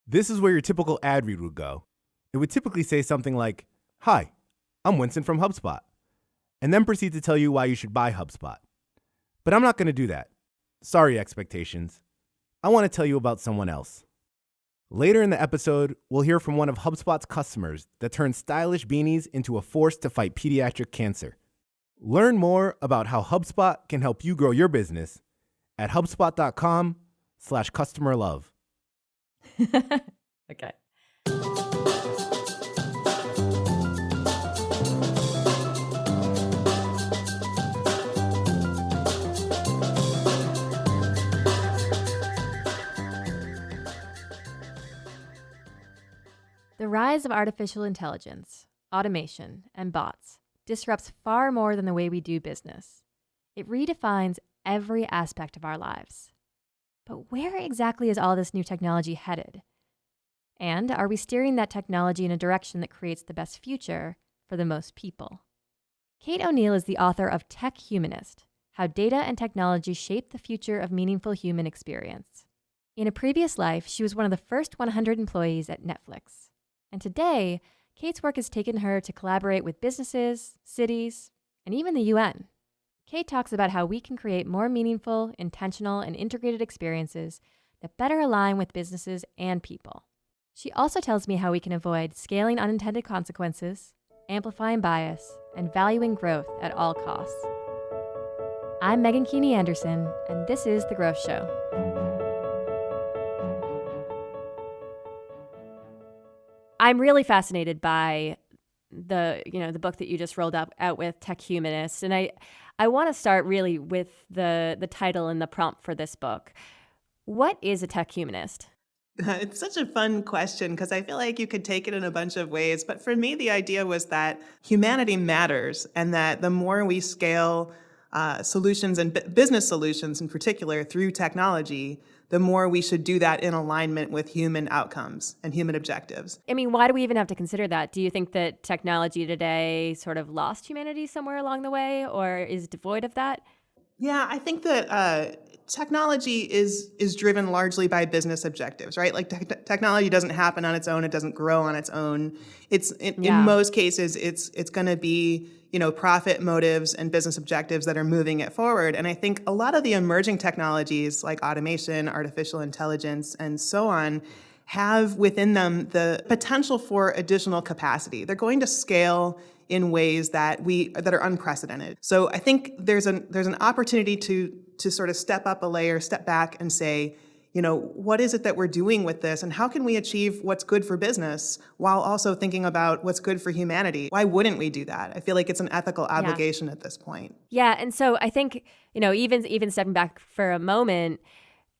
This is where your typical ad read would go. It would typically say something like, "Hi, I'm Winston from HubSpot," and then proceed to tell you why you should buy HubSpot. But I'm not going to do that. Sorry, expectations. I want to tell you about someone else. Later in the episode, we'll hear from one of HubSpot's customers that turned stylish beanies into a force to fight pediatric cancer. Learn more about how HubSpot can help you grow your business at hubspot.com/customerlove. Okay. The rise of artificial intelligence, automation, and bots disrupts far more than the way we do business. It redefines every aspect of our lives. But where exactly is all this new technology headed? And are we steering that technology in a direction that creates the best future for the most people? Kate O'Neill is the author of Tech Humanist: How Data and Technology Shape the Future of Meaningful Human Experience. In a previous life, she was one of the first 100 employees at Netflix. And today, Kate's work has taken her to collaborate with businesses, cities, and even the UN. Kate talks about how we can create more meaningful, intentional, and integrated experiences that better align with businesses and people. She also tells me how we can avoid scaling unintended consequences, amplifying bias, and valuing growth at all costs. I'm Megan Keeney Anderson, and this is The Growth Show. I'm really fascinated by the book that you just rolled out with, Tech Humanist, and I want to start really with the title and the prompt for this book. What is a tech humanist? It's such a fun question because I feel like you could take it in a bunch of ways. But for me, the idea was that humanity matters and that the more we scale solutions and business solutions in particular through technology, the more we should do that in alignment with human outcomes and human objectives. I mean, why do we even have to consider that? Do you think that technology today sort of lost humanity somewhere along the way or is devoid of that? Yeah, I think that technology is driven largely by business objectives, right? Like technology doesn't happen on its own; it doesn't grow on its own. In most cases, it's going to be profit motives and business objectives that are moving it forward. And I think a lot of the emerging technologies like automation, artificial intelligence, and so on have within them the potential for additional capacity. They're going to scale in ways that are unprecedented. So I think there's an opportunity to sort of step up a layer, step back and say, what is it that we're doing with this and how can we achieve what's good for business while also thinking about what's good for humanity? Why wouldn't we do that? I feel like it's an ethical obligation at this point. Yeah, and so I think, even stepping back for a moment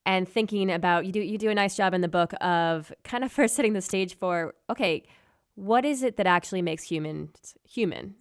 and thinking about, you do a nice job in the book of kind of first setting the stage for, okay, what is it that actually makes humans human?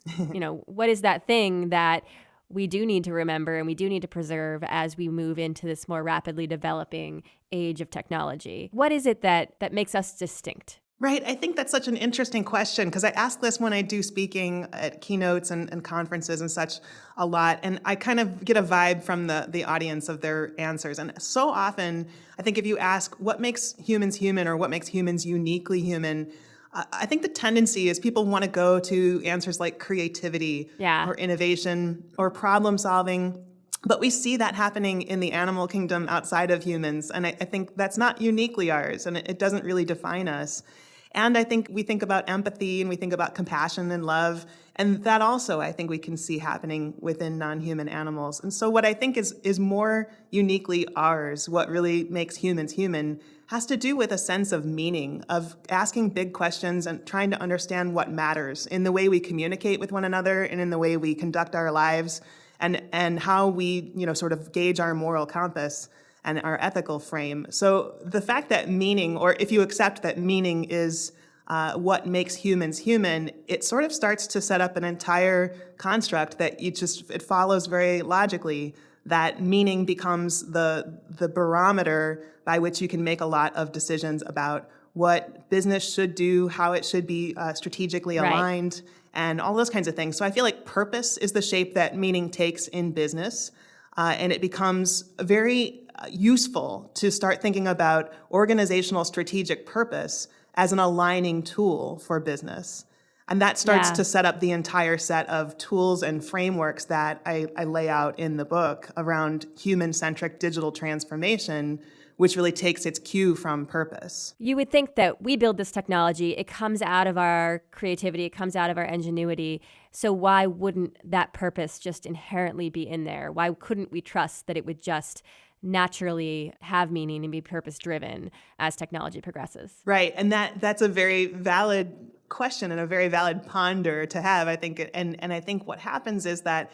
What is that thing that we do need to remember and we do need to preserve as we move into this more rapidly developing age of technology? What is it that makes us distinct? Right. I think that's such an interesting question because I ask this when I do speaking at keynotes and conferences and such a lot. And I kind of get a vibe from the audience of their answers. And so often, I think if you ask what makes humans human or what makes humans uniquely human, I think the tendency is people want to go to answers like creativity or innovation or problem solving. But we see that happening in the animal kingdom outside of humans. And I think that's not uniquely ours, and it doesn't really define us. And I think we think about empathy and we think about compassion and love. And that also, I think we can see happening within non-human animals. And so what I think is more uniquely ours, what really makes humans human, has to do with a sense of meaning, of asking big questions and trying to understand what matters in the way we communicate with one another and in the way we conduct our lives and how we, sort of gauge our moral compass and our ethical frame. So the fact that meaning, or if you accept that meaning is what makes humans human, it sort of starts to set up an entire construct that it follows very logically that meaning becomes the barometer by which you can make a lot of decisions about what business should do, how it should be strategically aligned, and all those kinds of things. So I feel like purpose is the shape that meaning takes in business, and it becomes very useful to start thinking about organizational strategic purpose as an aligning tool for business. And that starts to set up the entire set of tools and frameworks that I lay out in the book around human-centric digital transformation, which really takes its cue from purpose. You would think that we build this technology, it comes out of our creativity, it comes out of our ingenuity. So why wouldn't that purpose just inherently be in there? Why couldn't we trust that it would just naturally have meaning and be purpose-driven as technology progresses? Right, and that's a very valid question and a very valid ponder to have, I think. And I think what happens is that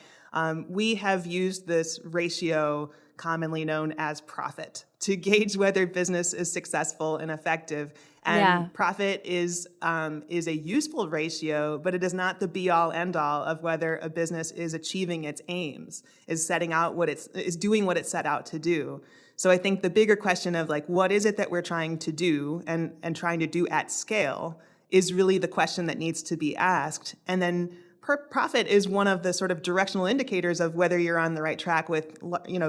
we have used this ratio commonly known as profit to gauge whether business is successful and effective. And profit is a useful ratio, but it is not the be-all, end-all of whether a business is achieving its aims, is setting out is doing what it set out to do. So I think the bigger question of what is it that we're trying to do and trying to do at scale is really the question that needs to be asked. And then profit is one of the sort of directional indicators of whether you're on the right track with,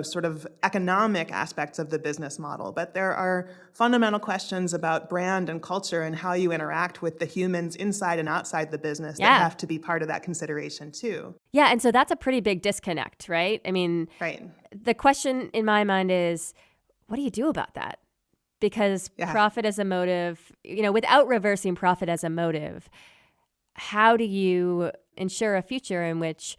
sort of economic aspects of the business model. But there are fundamental questions about brand and culture and how you interact with the humans inside and outside the business that have to be part of that consideration too. Yeah, and so that's a pretty big disconnect, right? I mean, the question in my mind is, what do you do about that? Because profit as a motive, without reversing profit as a motive, how do you ensure a future in which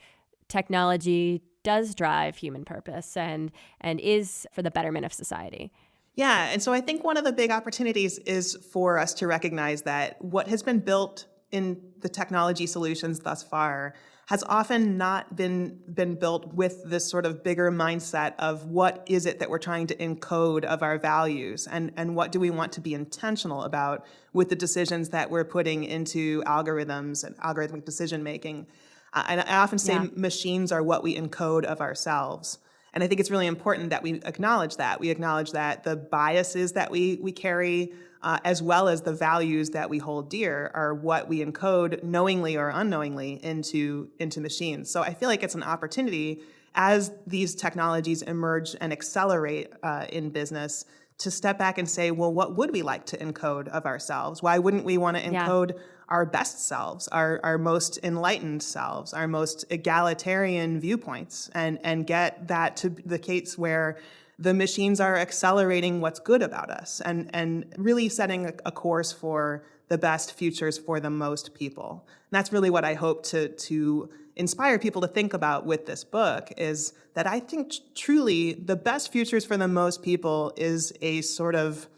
technology does drive human purpose and is for the betterment of society? Yeah, and so I think one of the big opportunities is for us to recognize that what has been built in the technology solutions thus far has often not been built with this sort of bigger mindset of what is it that we're trying to encode of our values and what do we want to be intentional about with the decisions that we're putting into algorithms and algorithmic decision making. And I often say machines are what we encode of ourselves. And I think it's really important that we acknowledge that. We acknowledge that the biases that we carry, as well as the values that we hold dear, are what we encode knowingly or unknowingly into machines. So I feel like it's an opportunity as these technologies emerge and accelerate in business to step back and say, well, what would we like to encode of ourselves? Why wouldn't we want to encode our best selves, our most enlightened selves, our most egalitarian viewpoints, and get that to the case where the machines are accelerating what's good about us and really setting a course for the best futures for the most people. And that's really what I hope to inspire people to think about with this book, is that I think truly the best futures for the most people is a sort of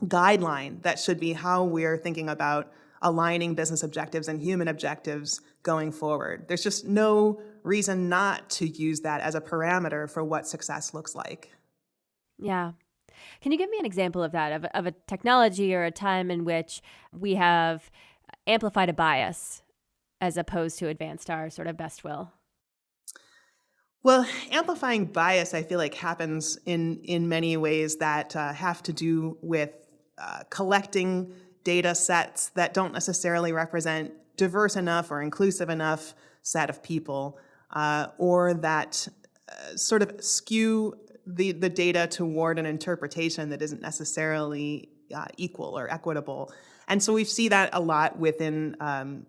guideline that should be how we're thinking about aligning business objectives and human objectives going forward. There's just no reason not to use that as a parameter for what success looks like. Yeah. Can you give me an example of that, of a technology or a time in which we have amplified a bias as opposed to advanced our sort of best will? Well, amplifying bias, I feel like, happens in many ways that have to do with collecting data sets that don't necessarily represent diverse enough or inclusive enough set of people, or that sort of skew the data toward an interpretation that isn't necessarily equal or equitable. And so we see that a lot within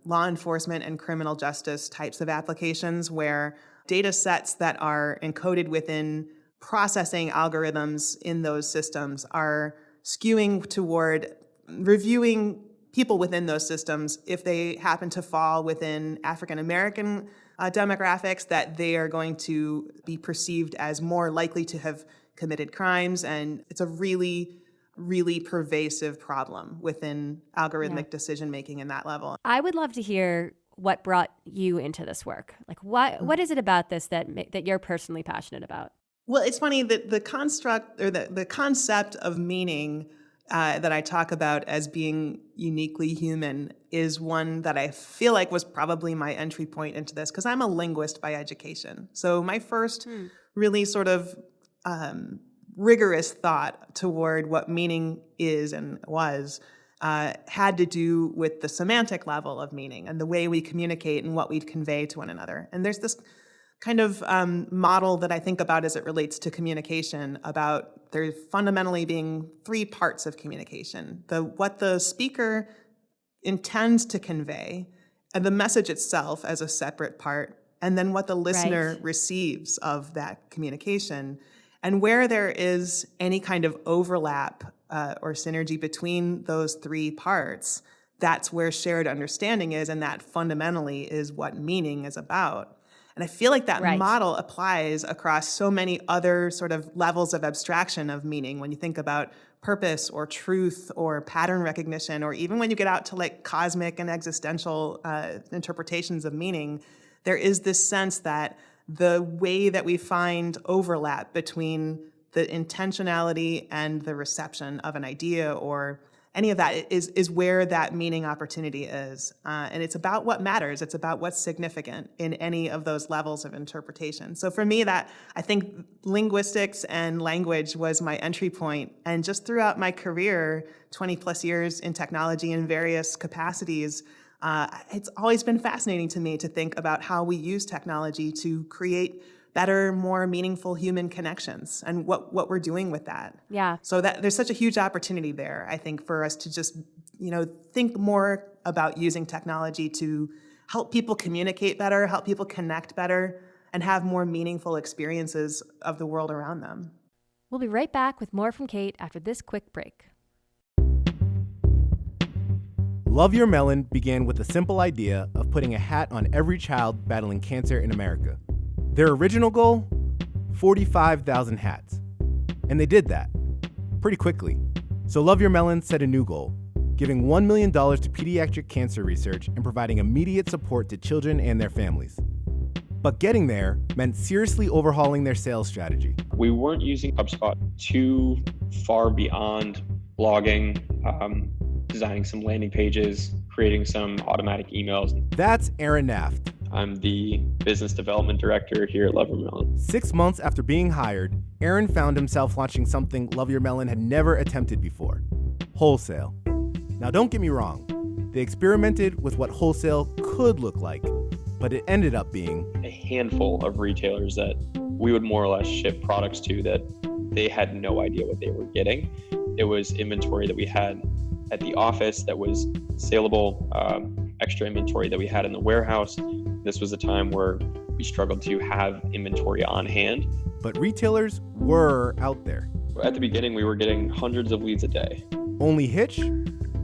law enforcement and criminal justice types of applications, where data sets that are encoded within processing algorithms in those systems are skewing toward reviewing people within those systems. If they happen to fall within African American demographics, that they are going to be perceived as more likely to have committed crimes. And it's a really, really pervasive problem within algorithmic decision making in that level. I would love to hear what brought you into this work. Like, what is it about this that you're personally passionate about? Well, it's funny that the construct or the concept of meaning that I talk about as being uniquely human is one that I feel like was probably my entry point into this, because I'm a linguist by education. So my first really sort of rigorous thought toward what meaning is and was had to do with the semantic level of meaning and the way we communicate and what we convey to one another. And there's this kind of model that I think about as it relates to communication, about there fundamentally being three parts of communication. What the speaker intends to convey, and the message itself as a separate part, and then what the listener Right. receives of that communication. And where there is any kind of overlap or synergy between those three parts, that's where shared understanding is, and that fundamentally is what meaning is about. And I feel like that Right. model applies across so many other sort of levels of abstraction of meaning. When you think about purpose or truth or pattern recognition, or even when you get out to like cosmic and existential interpretations of meaning, there is this sense that the way that we find overlap between the intentionality and the reception of an idea or any of that is where that meaning opportunity is. And it's about what matters. It's about what's significant in any of those levels of interpretation. So for me, that I think linguistics and language was my entry point. And just throughout my career, 20 plus years in technology in various capacities, it's always been fascinating to me to think about how we use technology to create better, more meaningful human connections and what we're doing with that. Yeah. So that there's such a huge opportunity there, I think, for us to just, think more about using technology to help people communicate better, help people connect better, and have more meaningful experiences of the world around them. We'll be right back with more from Kate after this quick break. Love Your Melon began with the simple idea of putting a hat on every child battling cancer in America. Their original goal? 45,000 hats. And they did that pretty quickly. So Love Your Melon set a new goal, giving $1 million to pediatric cancer research and providing immediate support to children and their families. But getting there meant seriously overhauling their sales strategy. We weren't using HubSpot too far beyond blogging, designing some landing pages, creating some automatic emails. That's Aaron Naft. I'm the business development director here at Love Your Melon. 6 months after being hired, Aaron found himself launching something Love Your Melon had never attempted before: wholesale. Now don't get me wrong, they experimented with what wholesale could look like, but it ended up being A handful of retailers that we would more or less ship products to that they had no idea what they were getting. It was inventory that we had at the office that was saleable, extra inventory that we had in the warehouse. This was a time where we struggled to have inventory on hand. but retailers were out there. At the beginning, we were getting hundreds of leads a day. Only hitch?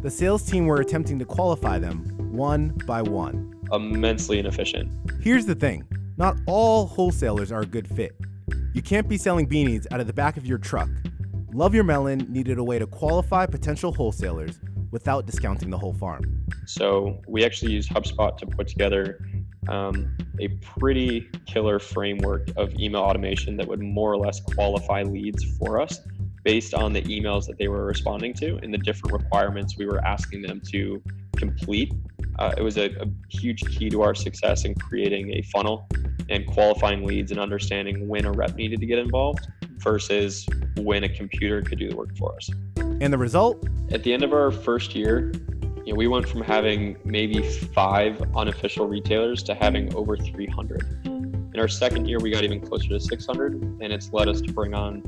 The sales team were attempting to qualify them one by one. Immensely inefficient. Here's the thing, not all wholesalers are a good fit. You can't be selling beanies out of the back of your truck. Love Your Melon needed a way to qualify potential wholesalers without discounting the whole farm. So we actually used HubSpot to put together a pretty killer framework of email automation that would more or less qualify leads for us based on the emails that they were responding to and the different requirements we were asking them to complete. It was a huge key to our success in creating a funnel and qualifying leads and understanding when a rep needed to get involved versus when a computer could do the work for us. And the result? At the end of our first year, we went from having maybe 5 unofficial retailers to having over 300. In our second year, we got even closer to 600, and it's led us to bring on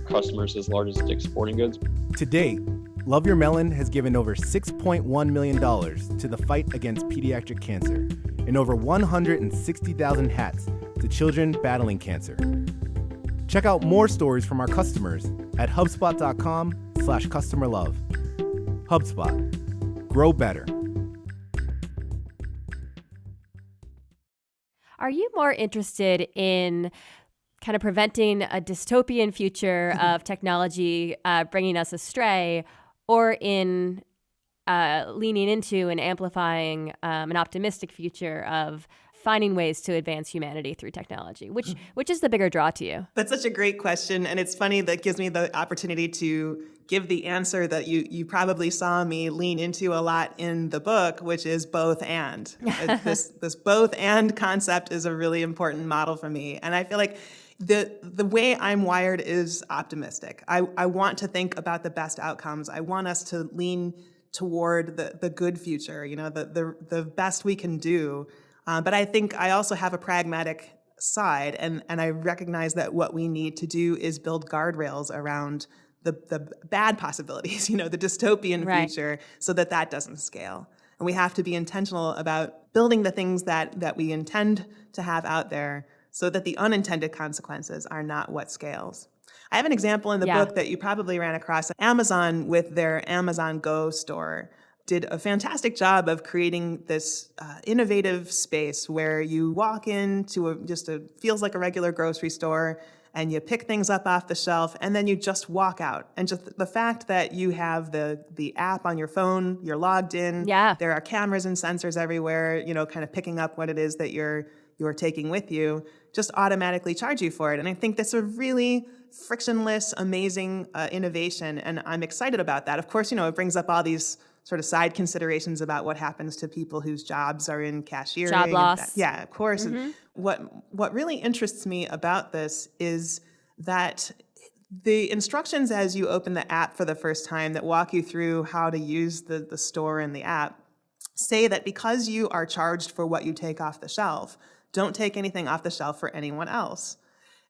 customers as large as Dick's Sporting Goods. To date, Love Your Melon has given over $6.1 million to the fight against pediatric cancer and over 160,000 hats to children battling cancer. Check out more stories from our customers at HubSpot.com/customerlove. HubSpot. Grow better. Are you more interested in kind of preventing a dystopian future of technology bringing us astray, or in leaning into and amplifying an optimistic future of finding ways to advance humanity through technology? Which is the bigger draw to you? That's such a great question. And it's funny, that gives me the opportunity to give the answer that you probably saw me lean into a lot in the book, which is both and. This both and concept is a really important model for me. And I feel like the way I'm wired is optimistic. I want to think about the best outcomes. I want us to lean toward the good future, the best we can do. But I think I also have a pragmatic side, and I recognize that what we need to do is build guardrails around the bad possibilities, the dystopian future, so that doesn't scale. And we have to be intentional about building the things that we intend to have out there so that the unintended consequences are not what scales. I have an example in the book that you probably ran across. Amazon, with their Amazon Go store, did a fantastic job of creating this innovative space where you walk into feels like a regular grocery store, and you pick things up off the shelf, and then you just walk out. And just the fact that you have the app on your phone, you're logged in, there are cameras and sensors everywhere, kind of picking up what it is that you're taking with you, just automatically charge you for it. And I think that's a really frictionless, amazing innovation, and I'm excited about that. Of course, it brings up all these sort of side considerations about what happens to people whose jobs are in cashiering. Job loss. Yeah, of course. And what really interests me about this is that the instructions as you open the app for the first time that walk you through how to use the store and the app say that because you are charged for what you take off the shelf, don't take anything off the shelf for anyone else.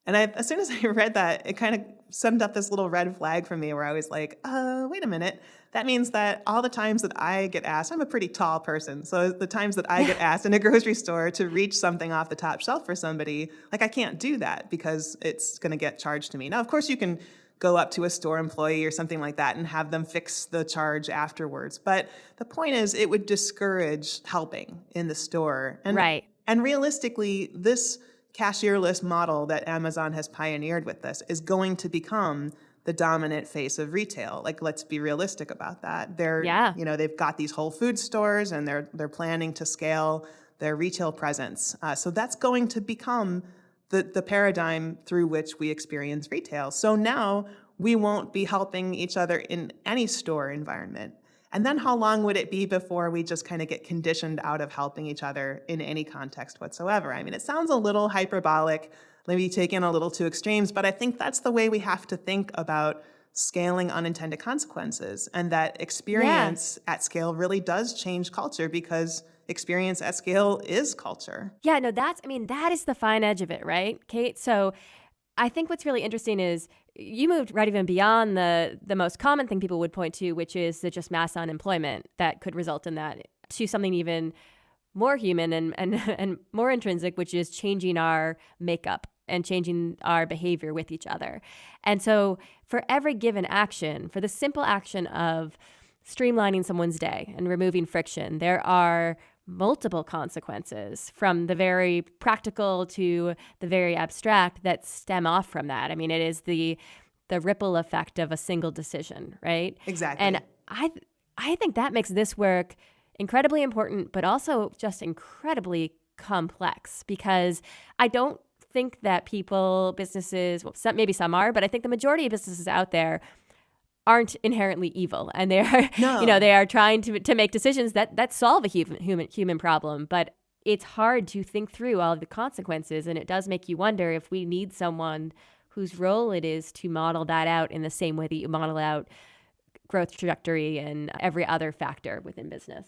And as soon as I read that, it kind of summed up this little red flag for me where I was like, wait a minute. That means that all the times that I get asked, I'm a pretty tall person, so the times that I get asked in a grocery store to reach something off the top shelf for somebody, I can't do that because it's going to get charged to me. Now, of course, you can go up to a store employee or something like that and have them fix the charge afterwards. But the point is, it would discourage helping in the store. And realistically, this cashierless model that Amazon has pioneered with this is going to become the dominant face of retail. Let's be realistic about that. They've got these Whole Foods stores, and they're planning to scale their retail presence. So that's going to become the paradigm through which we experience retail. So now we won't be helping each other in any store environment. And then how long would it be before we just kind of get conditioned out of helping each other in any context whatsoever? I mean, it sounds a little hyperbolic, maybe taken a little to extremes, but I think that's the way we have to think about scaling unintended consequences, and that experience at scale really does change culture, because experience at scale is culture. Yeah, no, that is the fine edge of it, right, Kate? So I think what's really interesting is you moved right even beyond the most common thing people would point to, which is the just mass unemployment that could result in that, to something even more human and more intrinsic, which is changing our makeup and changing our behavior with each other. And so for every given action, for the simple action of streamlining someone's day and removing friction, there are multiple consequences, from the very practical to the very abstract, that stem off from that. I mean, it is the ripple effect of a single decision, right? Exactly. And I think that makes this work incredibly important, but also just incredibly complex, because I don't think that businesses, well, maybe some are, but I think the majority of businesses out there aren't inherently evil, and they are, they are trying to make decisions that solve a human problem. But it's hard to think through all of the consequences, and it does make you wonder if we need someone whose role it is to model that out in the same way that you model out growth trajectory and every other factor within business.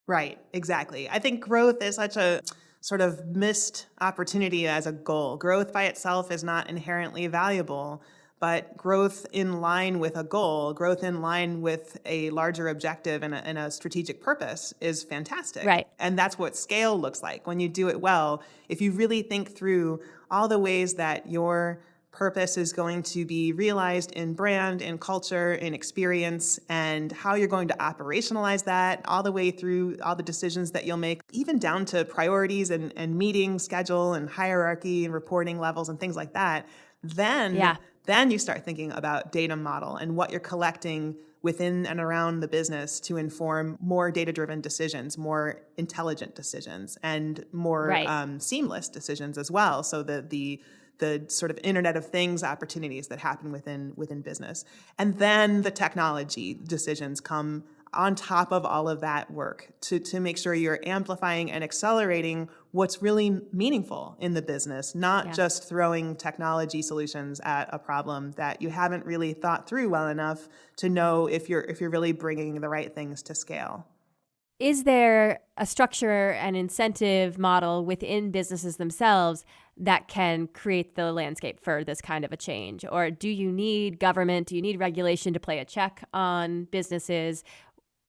Right, exactly. I think growth is such a sort of missed opportunity as a goal. Growth by itself is not inherently valuable, but growth in line with a goal, growth in line with a larger objective and a strategic purpose is fantastic. Right. And that's what scale looks like when you do it well. If you really think through all the ways that your purpose is going to be realized in brand, in culture, in experience, and how you're going to operationalize that all the way through all the decisions that you'll make, even down to priorities and meeting schedule and hierarchy and reporting levels and things like that, then you start thinking about data model and what you're collecting within and around the business to inform more data-driven decisions, more intelligent decisions, and more seamless decisions as well. So the sort of Internet of Things opportunities that happen within business. And then the technology decisions come on top of all of that work to make sure you're amplifying and accelerating what's really meaningful in the business, not just throwing technology solutions at a problem that you haven't really thought through well enough to know if you're really bringing the right things to scale. Is there a structure and incentive model within businesses themselves that can create the landscape for this kind of a change? Or do you need government? Do you need regulation to play a check on businesses?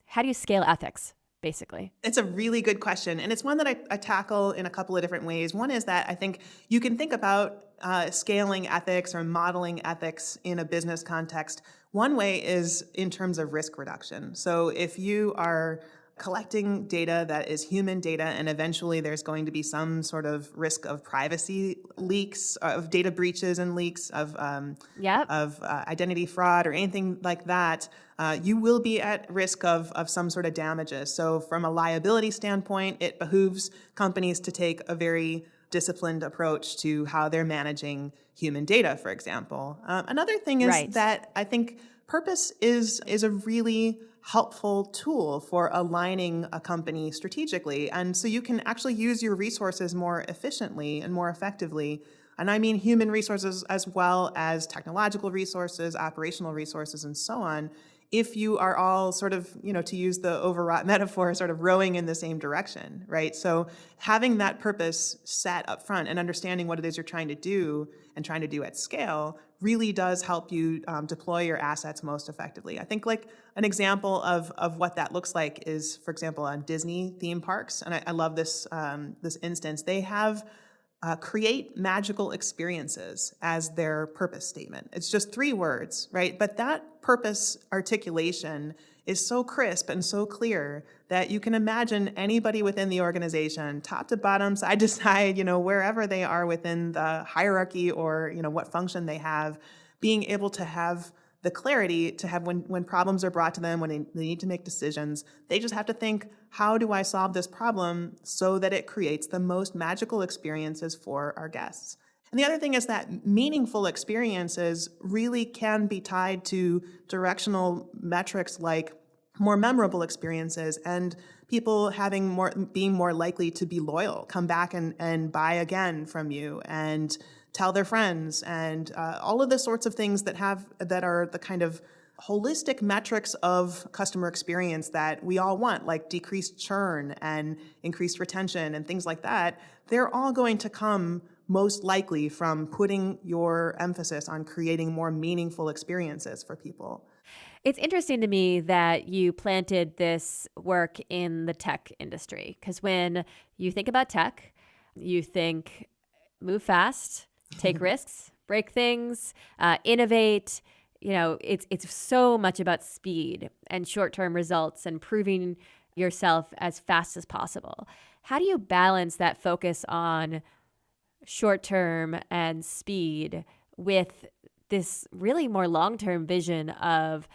How do you scale ethics, basically? It's a really good question. And it's one that I tackle in a couple of different ways. One is that I think you can think about scaling ethics or modeling ethics in a business context. One way is in terms of risk reduction. So if you are collecting data that is human data, and eventually there's going to be some sort of risk of privacy leaks, of data breaches and leaks, of identity fraud or anything like that, you will be at risk of some sort of damages. So from a liability standpoint, it behooves companies to take a very disciplined approach to how they're managing human data, for example. Another thing is that I think purpose is a really helpful tool for aligning a company strategically. And so you can actually use your resources more efficiently and more effectively. And I mean human resources as well as technological resources, operational resources, and so on, if you are all sort of, to use the overwrought metaphor, sort of rowing in the same direction, right? So having that purpose set up front and understanding what it is you're trying to do and trying to do at scale really does help you deploy your assets most effectively. I think like an example of what that looks like is, for example, on Disney theme parks, and I love this instance. They have create magical experiences as their purpose statement. It's just 3 words, right? But that purpose articulation is so crisp and so clear that you can imagine anybody within the organization, top to bottom, side to side, wherever they are within the hierarchy or, what function they have, being able to have the clarity to have when problems are brought to them, when they need to make decisions, they just have to think, how do I solve this problem so that it creates the most magical experiences for our guests? And the other thing is that meaningful experiences really can be tied to directional metrics like more memorable experiences and people being more likely to be loyal, come back and buy again from you and tell their friends, and all of the sorts of things that are the kind of holistic metrics of customer experience that we all want, like decreased churn and increased retention and things like that. They're all going to come most likely from putting your emphasis on creating more meaningful experiences for people. It's interesting to me that you planted this work in the tech industry, because when you think about tech, you think move fast, take risks, break things, innovate. It's so much about speed and short-term results and proving yourself as fast as possible. How do you balance that focus on short-term and speed with this really more long-term vision of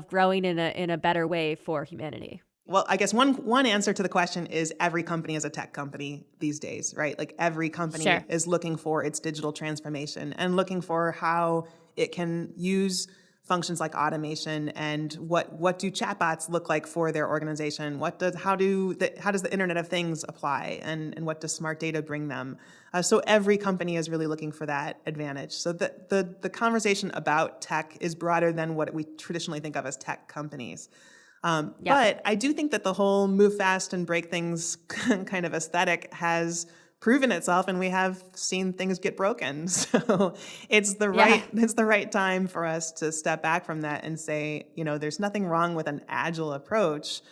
growing in a better way for humanity? Well, I guess one answer to the question is every company is a tech company these days, right? Like every company is looking for its digital transformation and looking for how it can use functions like automation and what do chatbots look like for their organization? How does the Internet of Things apply, and what does smart data bring them? So every company is really looking for that advantage. So the conversation about tech is broader than what we traditionally think of as tech companies. But I do think that the whole move fast and break things kind of aesthetic has proven itself, and we have seen things get broken. So it's the right time for us to step back from that and say, there's nothing wrong with an agile approach.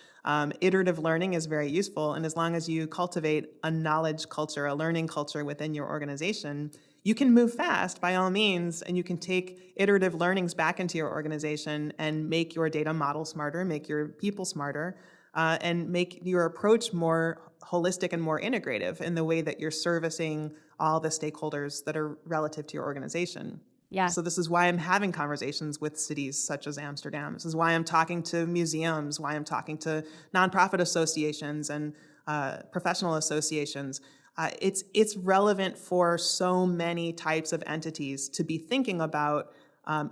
Iterative learning is very useful, and as long as you cultivate a knowledge culture, a learning culture within your organization, you can move fast by all means, and you can take iterative learnings back into your organization and make your data model smarter, make your people smarter, and make your approach more holistic and more integrative in the way that you're servicing all the stakeholders that are relative to your organization. Yeah. So this is why I'm having conversations with cities such as Amsterdam. This is why I'm talking to museums, why I'm talking to nonprofit associations and professional associations. It's relevant for so many types of entities to be thinking about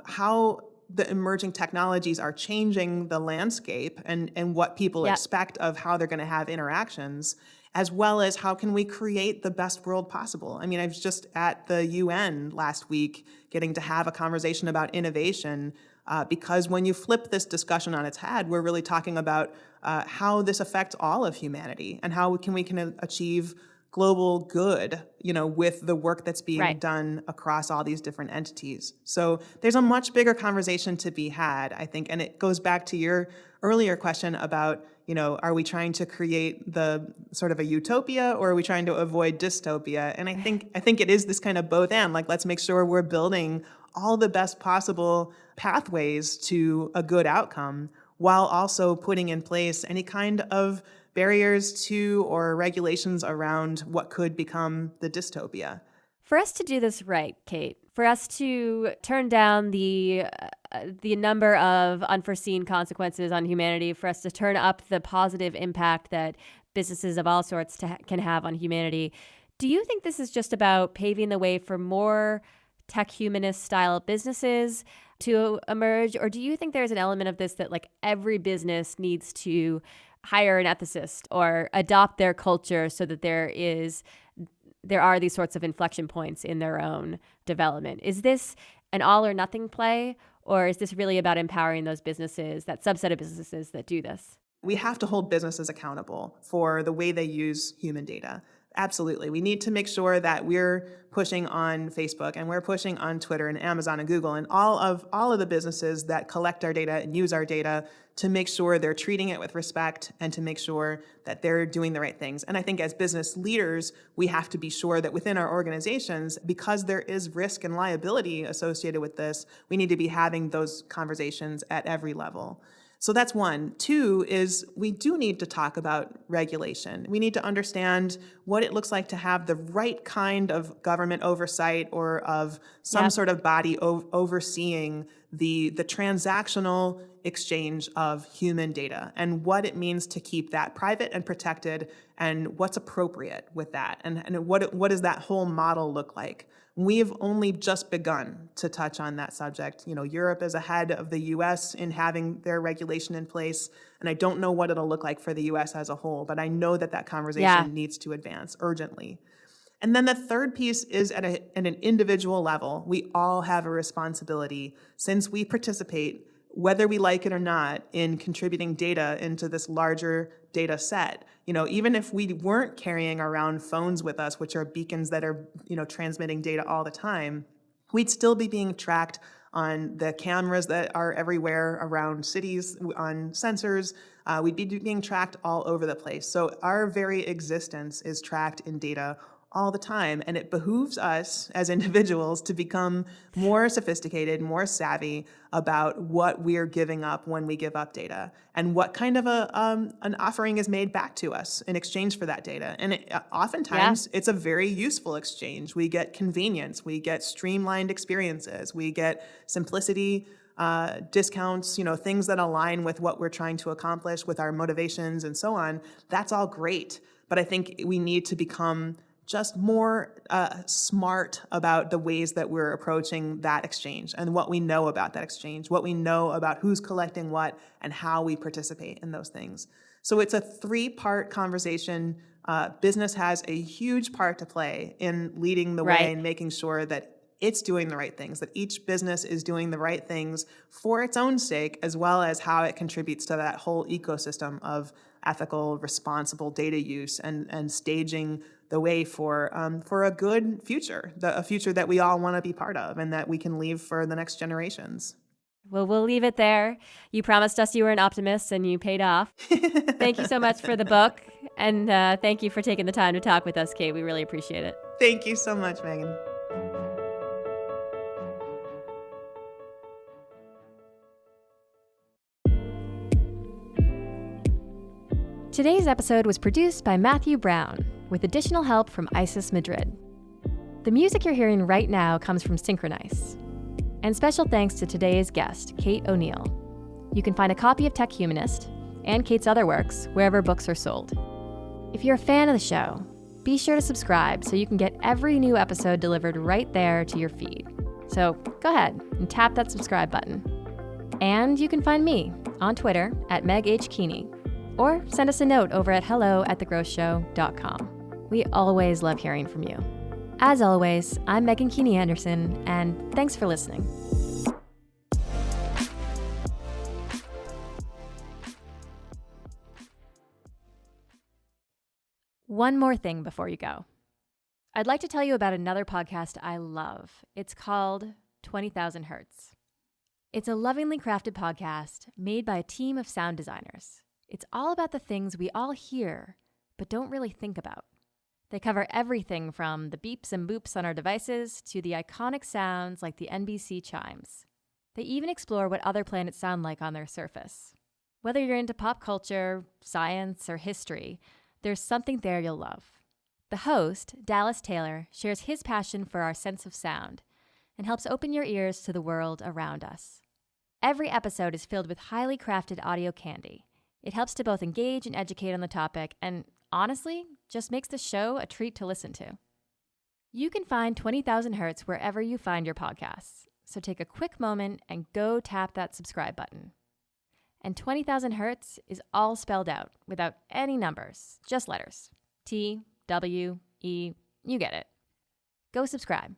how the emerging technologies are changing the landscape and what people expect of how they're going to have interactions, as well as how can we create the best world possible. I mean, I was just at the UN last week getting to have a conversation about innovation Because when you flip this discussion on its head, we're really talking about how this affects all of humanity and how we can achieve global good, with the work that's being done across all these different entities. So there's a much bigger conversation to be had, I think, and it goes back to your earlier question about, are we trying to create the sort of a utopia, or are we trying to avoid dystopia? And I think it is this kind of both and, like, let's make sure we're building all the best possible pathways to a good outcome while also putting in place any kind of barriers to or regulations around what could become the dystopia. For us to do this right, Kate, for us to turn down the number of unforeseen consequences on humanity, for us to turn up the positive impact that businesses of all sorts can have on humanity, do you think this is just about paving the way for more tech humanist style businesses to emerge? Or do you think there's an element of this that, like, every business needs to hire an ethicist or adopt their culture so that there are these sorts of inflection points in their own development? Is this an all or nothing play, or is this really about empowering those businesses, that subset of businesses that do this? We have to hold businesses accountable for the way they use human data. Absolutely. We need to make sure that we're pushing on Facebook and we're pushing on Twitter and Amazon and Google and all of the businesses that collect our data and use our data to make sure they're treating it with respect and to make sure that they're doing the right things. And I think as business leaders, we have to be sure that within our organizations, because there is risk and liability associated with this, we need to be having those conversations at every level. So that's one. Two is we do need to talk about regulation. We need to understand what it looks like to have the right kind of government oversight or of some sort of body overseeing the transactional exchange of human data and what it means to keep that private and protected and what's appropriate with that and what does that whole model look like. We've only just begun to touch on that subject. Europe is ahead of the US in having their regulation in place, and I don't know what it'll look like for the US as a whole, but I know that conversation needs to advance urgently. And then the third piece is at an individual level. We all have a responsibility, since we participate, whether we like it or not, in contributing data into this larger data set. Even if we weren't carrying around phones with us, which are beacons that are, transmitting data all the time, we'd still be being tracked on the cameras that are everywhere around cities, on sensors. We'd be being tracked all over the place. So our very existence is tracked in data all the time. And it behooves us as individuals to become more sophisticated, more savvy about what we're giving up when we give up data and what kind of an offering is made back to us in exchange for that data. And oftentimes it's a very useful exchange. We get convenience, we get streamlined experiences, we get simplicity, discounts, things that align with what we're trying to accomplish with our motivations and so on. That's all great. But I think we need to become just more smart about the ways that we're approaching that exchange and what we know about that exchange, what we know about who's collecting what and how we participate in those things. So it's a 3-part conversation. Business has a huge part to play in leading the way and making sure that it's doing the right things, that each business is doing the right things for its own sake, as well as how it contributes to that whole ecosystem of ethical, responsible data use and staging the way for a good future, a future that we all want to be part of and that we can leave for the next generations. Well, we'll leave it there. You promised us you were an optimist, and you paid off. Thank you so much for the book, and thank you for taking the time to talk with us, Kate. We really appreciate it. Thank you so much, Megan. Today's episode was produced by Matthew Brown, with additional help from Isis Madrid. The music you're hearing right now comes from Synchronize. And special thanks to today's guest, Kate O'Neill. You can find a copy of Tech Humanist and Kate's other works wherever books are sold. If you're a fan of the show, be sure to subscribe so you can get every new episode delivered right there to your feed. So go ahead and tap that subscribe button. And you can find me on Twitter at Meg H. Keeney, or send us a note over at hello@thegrowthshow.com. We always love hearing from you. As always, I'm Megan Keeney Anderson, and thanks for listening. One more thing before you go. I'd like to tell you about another podcast I love. It's called 20,000 Hertz. It's a lovingly crafted podcast made by a team of sound designers. It's all about the things we all hear, but don't really think about. They cover everything from the beeps and boops on our devices to the iconic sounds like the NBC chimes. They even explore what other planets sound like on their surface. Whether you're into pop culture, science, or history, there's something there you'll love. The host, Dallas Taylor, shares his passion for our sense of sound and helps open your ears to the world around us. Every episode is filled with highly crafted audio candy. It helps to both engage and educate on the topic, and honestly, just makes the show a treat to listen to. You can find 20,000 Hertz wherever you find your podcasts, so take a quick moment and go tap that subscribe button. And 20,000 Hertz is all spelled out, without any numbers, just letters. T, W, E, you get it. Go subscribe.